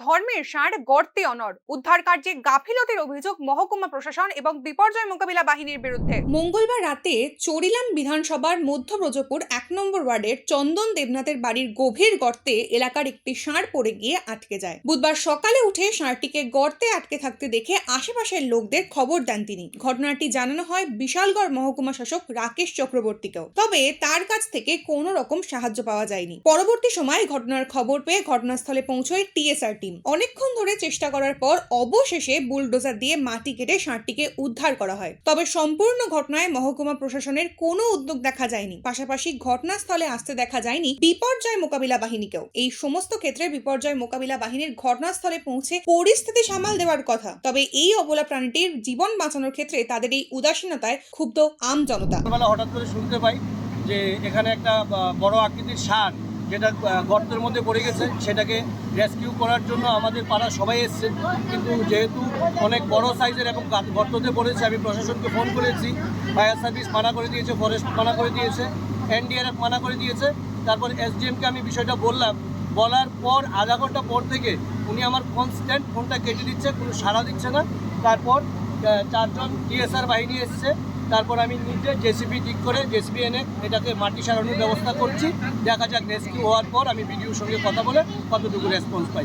ধর্মের ষাঁড় গর্তে অনড়, উদ্ধার কার্যে গাফিলতির অভিযোগ মহকুমা প্রশাসন এবং বিপর্যয় মোকাবিলা বাহিনীর বিরুদ্ধে। মঙ্গলবার রাতে চরিলাম বিধানসভার মধ্য ব্রজপুর 1 নম্বর ওয়ার্ডের চন্দন দেবনাথের বাড়ির গভীর গর্তে এলাকার একটি ষাঁড় পড়ে গিয়ে আটকে যায়। বুধবার সকালে উঠে ষাঁড়টিকে গর্তে আটকে থাকতে দেখে আশেপাশের লোকদের খবর দেন তিনি। ঘটনাটি জানানো হয় বিশালগড় মহকুমা শাসক রাকেশ চক্রবর্তীকেও, তবে তার কাছ থেকে কোনো রকম সাহায্য পাওয়া যায়নি। পরবর্তী সময় ঘটনার খবর পেয়ে ঘটনাস্থলে পৌঁছয় টিএসআর টিম। অনেকক্ষণ ধরে চেষ্টা করার পর অবশেষে বুলডোজার দিয়ে মাটি কেটে ষাঁড়টিকে উদ্ধার করা হয়। তবে সম্পূর্ণ ঘটনায় মহকুমা প্রশাসনের কোনো উদ্যোগ দেখা যায়নি। পাশাপাশি ঘটনাস্থলে আসতে দেখা যায়নি বিপর্যয় মোকাবিলা বাহিনীকেও। এই সমস্ত ক্ষেত্রে বিপর্যয় মোকাবিলা বাহিনীর ঘটনাস্থলে পৌঁছে পরিস্থিতি সামাল দেওয়ার কথা, তবে এই অবলা প্রাণীটির জীবন বাঁচানোর ক্ষেত্রে তাদের এই উদাসীনতায় ক্ষুব্ধ আম জনতা। হঠাৎ করে শুনতে পাই যে এখানে একটা বড় আকৃতির ষাঁড় যেটা গর্তের মধ্যে পড়ে গেছে, সেটাকে রেস্কিউ করার জন্য আমাদের পাড়া সবাই এসছে। কিন্তু যেহেতু অনেক বড় সাইজের এবং গর্ততে পড়েছে, আমি প্রশাসনকে ফোন করেছি, ফায়ার সার্ভিস মানা করে দিয়েছে, ফরেস্ট মানা করে দিয়েছে, এনডিআরএফ মানা করে দিয়েছে। তারপর এসডিএমকে আমি বিষয়টা বলার পর আধা ঘন্টা পর থেকে উনি আমার কনস্ট্যান্ট ফোনটা কেটে দিচ্ছে, কোনো সাড়া দিচ্ছে না। তারপর 4 জন টিএসআর বাহিনী এসছে। তারপর আমি নিজে জেসিবি ঠিক করে জেসিবি এনে এটাকে মাটি সারানোর ব্যবস্থা করছি। দেখা যাক রেস্কিউ হওয়ার পর আমি ভিডিওর সঙ্গে কথা বলে কতটুকু রেসপন্স পাই।